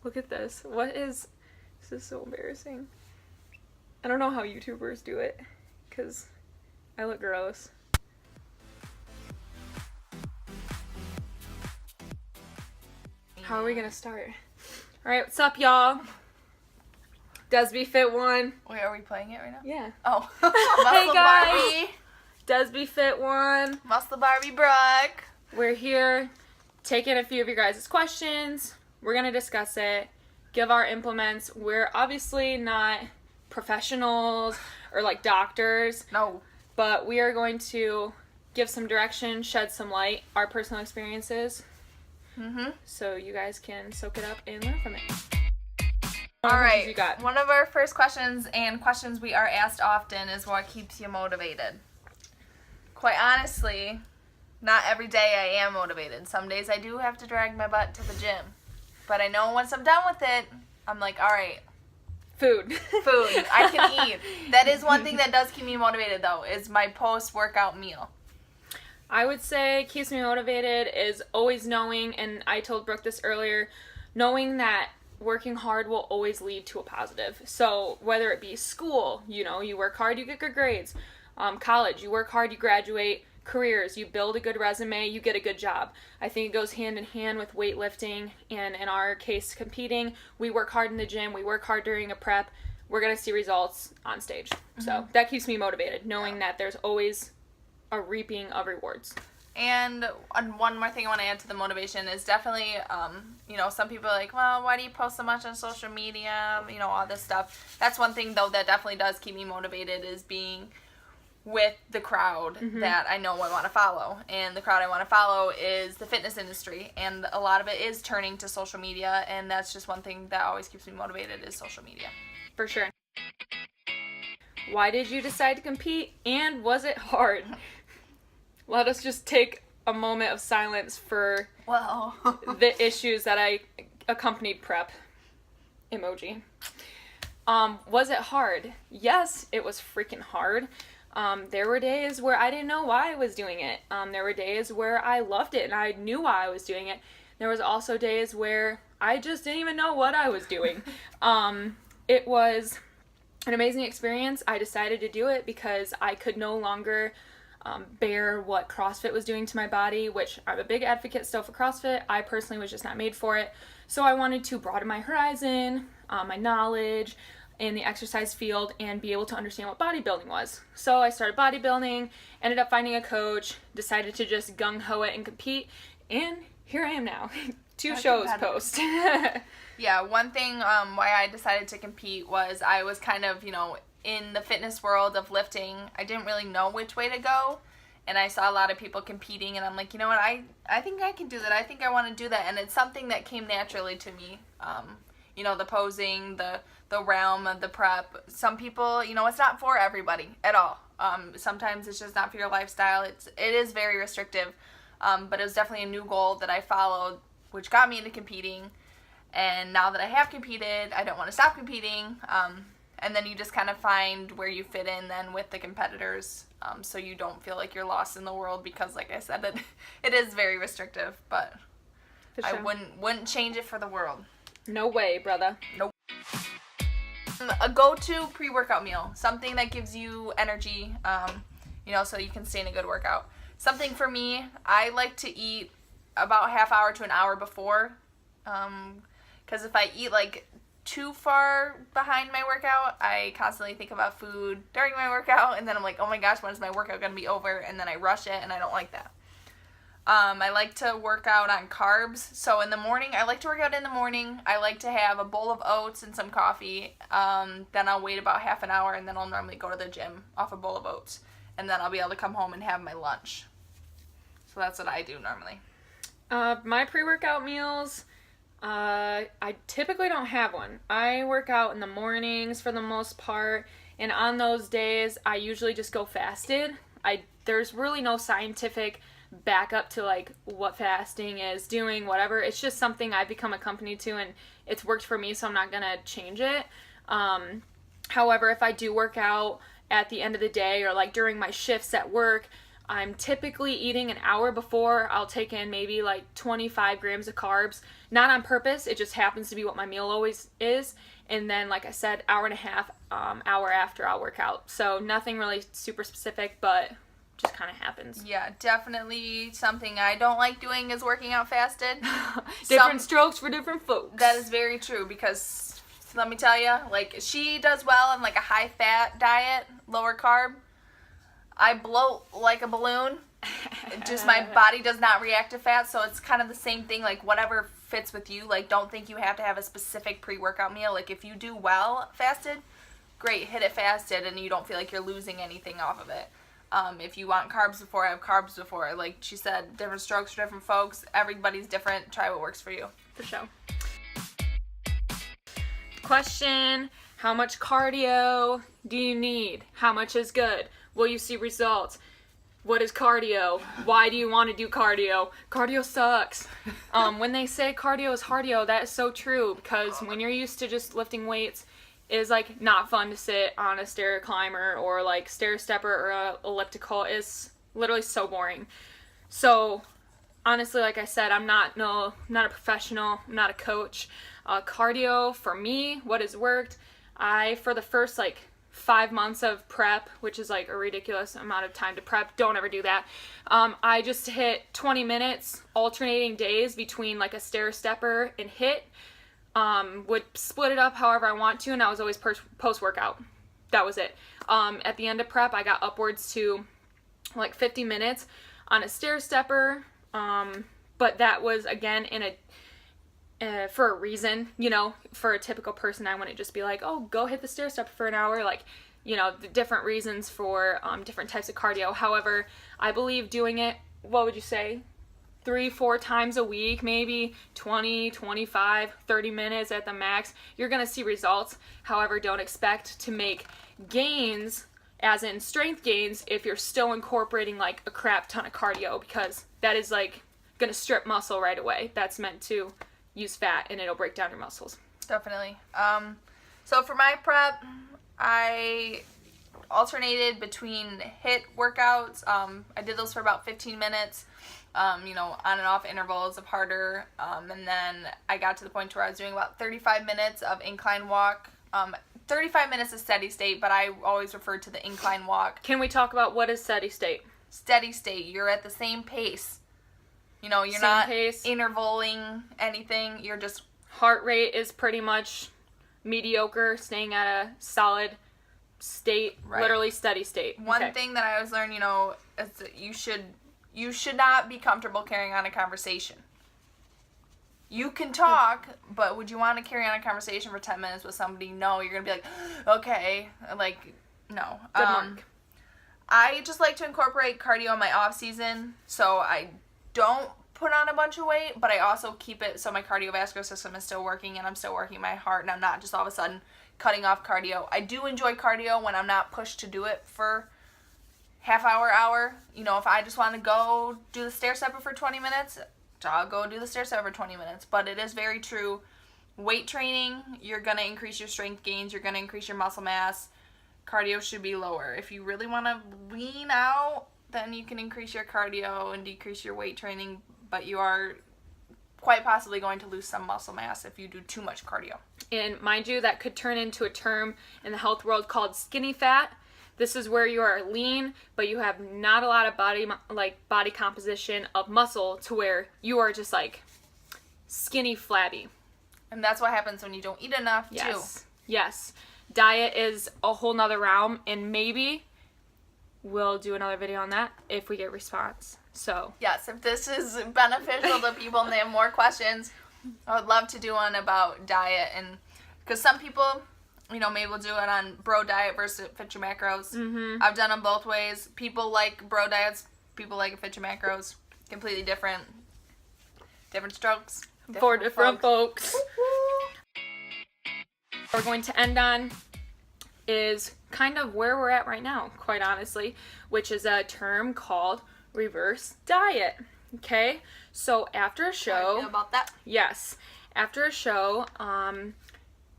Look at this. This is so embarrassing. I don't know how YouTubers do it, because I look gross. How are we gonna start? Alright, what's up, y'all? Desby Fit 1. Wait, are we playing it right now? Yeah. Oh. Hey, guys. Barbie. Desby Fit 1. Muscle Barbie Brooke. We're here taking a few of your guys' questions. We're gonna discuss it, give our implements. We're obviously not professionals or like doctors. No. But we are going to give some direction, shed some light, our personal experiences. So you guys can soak it up and learn from it. All right. You got? One of our first questions and questions we are asked often is what keeps you motivated? Quite honestly, not every day I am motivated. Some days I do have to drag my butt to the gym. But I know once I'm done with it, I'm like, all right. Food. I can eat. That is one thing that does keep me motivated, though, is my post-workout meal. I would say keeps me motivated is always knowing, and I told Brooke this earlier, knowing that working hard will always lead to a positive. So whether it be school, you work hard, you get good grades. College, you work hard, you graduate. Careers, you build a good resume, you get a good job. I think it goes hand in hand with weightlifting, and in our case, competing. We work hard in the gym, we work hard during a prep. We're going to see results on stage. So that keeps me motivated, knowing that there's always a reaping of rewards. And one more thing I want to add to the motivation is definitely, some people are like, well, why do you post so much on social media, all this stuff. That's one thing, though, that definitely does keep me motivated is being with the crowd that I know I want to follow. And the crowd I want to follow is the fitness industry. And a lot of it is turning to social media. And that's just one thing that always keeps me motivated is social media. For sure. Why did you decide to compete? And was it hard? Let us just take a moment of silence for the issues that I accompanied prep. Emoji. Was it hard? Yes, it was freaking hard. There were days where I didn't know why I was doing it. There were days where I loved it and I knew why I was doing it. There was also days where I just didn't even know what I was doing. It was an amazing experience. I decided to do it because I could no longer bear what CrossFit was doing to my body, which I'm a big advocate still for CrossFit. I personally was just not made for it. So I wanted to broaden my horizon, my knowledge in the exercise field, and be able to understand what bodybuilding was. So I started bodybuilding, ended up finding a coach, decided to just gung-ho it and compete, and here I am now. 2 shows post. Yeah, one thing why I decided to compete was I was kind of, in the fitness world of lifting. I didn't really know which way to go, and I saw a lot of people competing, and I'm like, you know what, I think I can do that. I think I want to do that, and it's something that came naturally to me. The posing, the realm of the prep. Some people, it's not for everybody at all. Sometimes it's just not for your lifestyle. It is very restrictive, but it was definitely a new goal that I followed, which got me into competing. And now that I have competed, I don't want to stop competing. And then you just kind of find where you fit in then with the competitors, so you don't feel like you're lost in the world because, like I said, it is very restrictive, but sure. I wouldn't change it for the world. No way, brother. Nope. A go-to pre-workout meal, something that gives you energy, so you can stay in a good workout. Something for me, I like to eat about half hour to an hour before, because if I eat like too far behind my workout, I constantly think about food during my workout, and then I'm like, oh my gosh, when is my workout going to be over? And then I rush it, and I don't like that. I like to work out on carbs. So in the morning, I like to work out in the morning. I like to have a bowl of oats and some coffee. Then I'll wait about half an hour, and then I'll normally go to the gym off a bowl of oats. And then I'll be able to come home and have my lunch. So that's what I do normally. My pre-workout meals, I typically don't have one. I work out in the mornings for the most part. And on those days, I usually just go fasted. There's really no scientific back up to like what fasting is doing, whatever. It's just something I've become accustomed to, and it's worked for me, so I'm not gonna change it. However, if I do work out at the end of the day or like during my shifts at work, I'm typically eating an hour before. I'll take in maybe like 25 grams of carbs. Not on purpose. It just happens to be what my meal always is. And then, like I said, hour and a half, hour after I'll work out. So nothing really super specific, but just kind of happens. Yeah, definitely something I don't like doing is working out fasted. Different strokes for different folks. That is very true, because let me tell you, like, she does well on like a high fat diet, lower carb. I bloat like a balloon. Just my body does not react to fat, so it's kind of the same thing, like whatever fits with you. Like, don't think you have to have a specific pre-workout meal. Like, if you do well fasted, great, hit it fasted and you don't feel like you're losing anything off of it. If you want carbs before, have carbs before. Like she said, different strokes for different folks. Everybody's different. Try what works for you. For sure. Question: how much cardio do you need? How much is good? Will you see results? What is cardio? Why do you want to do cardio? Cardio sucks. When they say cardio is cardio, that is so true, because when you're used to just lifting weights, it is like not fun to sit on a stair climber or like stair stepper or a elliptical. Is literally so boring. So honestly, like I said, I'm not a professional. I'm not a coach. Cardio for me, what has worked? For the first like 5 months of prep, which is like a ridiculous amount of time to prep. Don't ever do that. I just hit 20 minutes alternating days between like a stair stepper and HIIT. Would split it up however I want to, and I was always post-workout. That was it. At the end of prep, I got upwards to like 50 minutes on a stair stepper, but that was, again, for a reason. You know, for a typical person, I wouldn't just be like, oh, go hit the stair stepper for an hour. Like, you know, the different reasons for different types of cardio. However, I believe doing it, what would you say, 3-4 times a week, maybe 20, 25, 30 minutes at the max, you're going to see results. However, don't expect to make gains, as in strength gains, if you're still incorporating like a crap ton of cardio, because that is like going to strip muscle right away. That's meant to use fat, and it'll break down your muscles. Definitely. So for my prep, I alternated between HIIT workouts. I did those for about 15 minutes. You know, on and off intervals of harder, and then I got to the point where I was doing about 35 minutes of incline walk. 35 minutes is steady state, but I always refer to the incline walk. Can we talk about what is steady state? Steady state, you're at the same pace. You know, you're not intervaling anything, you're just... Heart rate is pretty much mediocre, staying at a solid state, right. Literally steady state. One thing that I always learned, you know, is that you should not be comfortable carrying on a conversation. You can talk, but would you want to carry on a conversation for 10 minutes with somebody? No, you're going to be like, okay, like, no. Good mark. I just like to incorporate cardio in my off season, so I don't put on a bunch of weight, but I also keep it so my cardiovascular system is still working, and I'm still working my heart, and I'm not just all of a sudden cutting off cardio. I do enjoy cardio when I'm not pushed to do it for half hour. You know, if I just want to go do the stair stepper for 20 minutes, I'll go do the stair stepper for 20 minutes. But it is very true. Weight training, you're going to increase your strength gains. You're going to increase your muscle mass. Cardio should be lower. If you really want to lean out, then you can increase your cardio and decrease your weight training. But you are quite possibly going to lose some muscle mass if you do too much cardio. And mind you, that could turn into a term in the health world called skinny fat. This is where you are lean, but you have not a lot of body composition of muscle, to where you are just like skinny, flabby. And that's what happens when you don't eat enough, too. Yes. Diet is a whole nother realm, and maybe we'll do another video on that if we get response. So yes, if this is beneficial to people and they have more questions, I would love to do one about diet. And because some people, you know, maybe we'll do it on bro diet versus fit your macros. Mm-hmm. I've done them both ways. People like bro diets, people like fit your macros. Completely different strokes. For different folks. What we're going to end on is kind of where we're at right now, quite honestly, which is a term called reverse diet. Okay, so after a show, about that. Yes, after a show,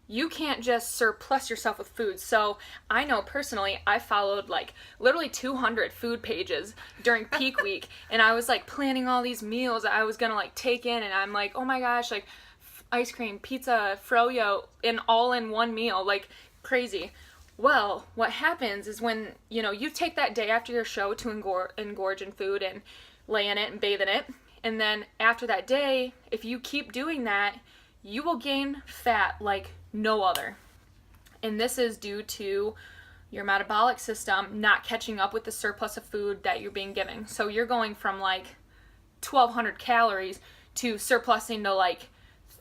you can't just surplus yourself with food. So I know personally, I followed like literally 200 food pages during peak week, and I was like planning all these meals I was gonna like take in, and I'm like, oh my gosh, like ice cream, pizza, froyo, and all in one meal, like crazy. Well, what happens is when, you know, you take that day after your show to engorge in food and lay in it and bathe in it, and then after that day, if you keep doing that, you will gain fat like no other. And this is due to your metabolic system not catching up with the surplus of food that you're being given. So you're going from like 1,200 calories to surplusing to like,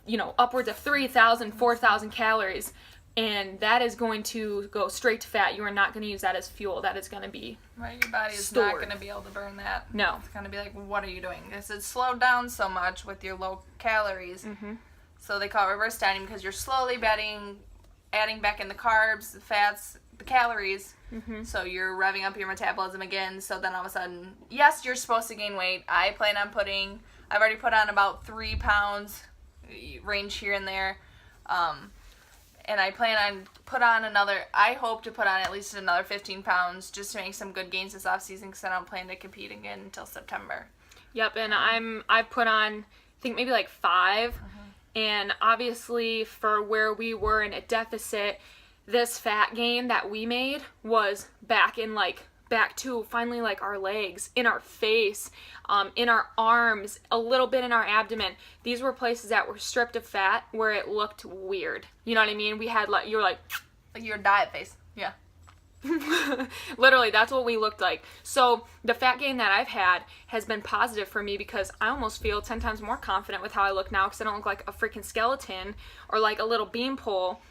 you know, upwards of 3,000, 4,000 calories. And that is going to go straight to fat. You are not going to use that as fuel. That is going to be right. Your body is stored. not going to be able to burn that. No. It's going to be like, what are you doing? Because it's slowed down so much with your low calories. Mm-hmm. So they call it reverse dieting because you're slowly adding back in the carbs, the fats, the calories. Mm-hmm. So you're revving up your metabolism again. So then all of a sudden, yes, you're supposed to gain weight. I've already put on about 3 pounds, range here and there. And I plan on I hope to put on at least another 15 pounds just to make some good gains this off season because I don't plan to compete again until September. Yep, and I've put on, I think maybe like 5. And obviously for where we were in a deficit, this fat gain that we made was back to finally like our legs, in our face, in our arms, a little bit in our abdomen. These were places that were stripped of fat where it looked weird. You know what I mean? We had like, you were like your diet face. Yeah. Literally, that's what we looked like. So the fat gain that I've had has been positive for me because I almost feel 10 times more confident with how I look now because I don't look like a freaking skeleton or like a little beanpole.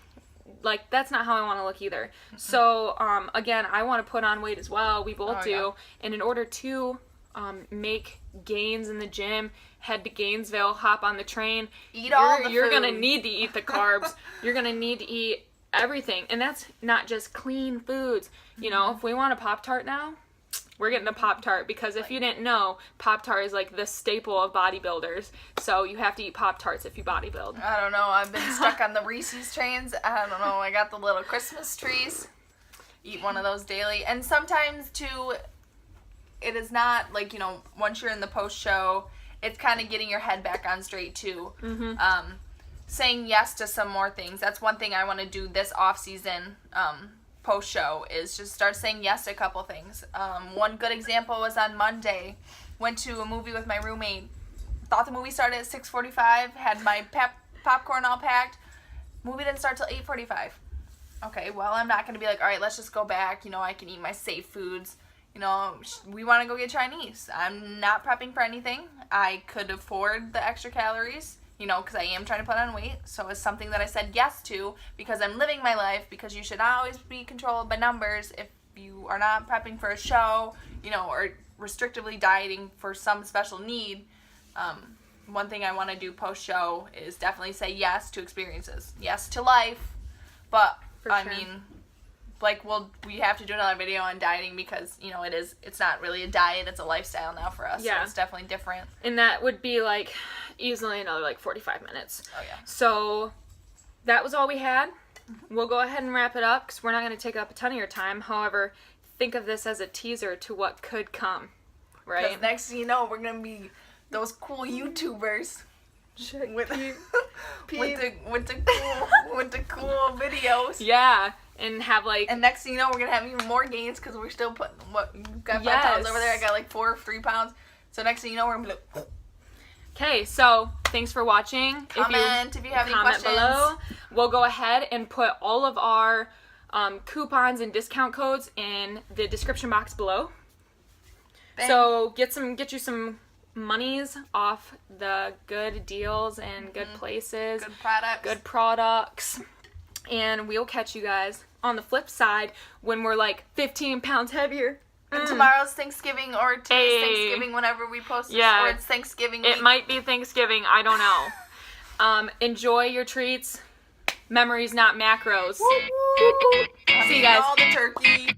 Like, that's not how I want to look either. Mm-hmm. So, again, I want to put on weight as well. We both do. Yeah. And in order to make gains in the gym, head to Gainesville, hop on the train. You're going to need to eat the carbs. You're going to need to eat everything. And that's not just clean foods. You know, if we want a Pop-Tart now, we're getting a Pop-Tart because if you didn't know, Pop-Tart is like the staple of bodybuilders. So you have to eat Pop-Tarts if you bodybuild. I don't know. I've been stuck on the Reese's trains. I don't know. I got the little Christmas trees. Eat one of those daily. And sometimes, too, it is not like, you know, once you're in the post-show, it's kind of getting your head back on straight, too. Mm-hmm. Saying yes to some more things. That's one thing I want to do this off-season post-show is just start saying yes to a couple things. One good example was on Monday. Went to a movie with my roommate. Thought the movie started at 6:45. Had my popcorn all packed. Movie didn't start till 8:45. Okay, well, I'm not going to be like, all right, let's just go back. You know, I can eat my safe foods. You know, we want to go get Chinese. I'm not prepping for anything. I could afford the extra calories. You know, because I am trying to put on weight. So it's something that I said yes to because I'm living my life, because you should not always be controlled by numbers if you are not prepping for a show, you know, or restrictively dieting for some special need. One thing I want to do post-show is definitely say yes to experiences. Yes to life. But, I mean, like, we have to do another video on dieting because, you know, it's not really a diet, it's a lifestyle now for us. Yeah. So it's definitely different. And that would be, like, easily another, like, 45 minutes. Oh, yeah. So that was all we had. We'll go ahead and wrap it up because we're not going to take up a ton of your time. However, think of this as a teaser to what could come, right? Because next thing you know, we're going to be those cool YouTubers. With the cool videos. Yeah. And have like... And next thing you know, we're going to have even more gains because we're still putting... You've got 5 pounds over there. I got like 3 pounds. So next thing you know, we're going to be like... Okay, so thanks for watching. Comment if you have any questions. Below. We'll go ahead and put all of our coupons and discount codes in the description box below. Bang. So get you some monies off the good deals and good places. Good products. And we'll catch you guys on the flip side when we're like 15 pounds heavier. And tomorrow's Thanksgiving, or today's Thanksgiving whenever we post this, or it's Thanksgiving week. It might be Thanksgiving, I don't know. Enjoy your treats. Memories, not macros. See you guys. All the turkey.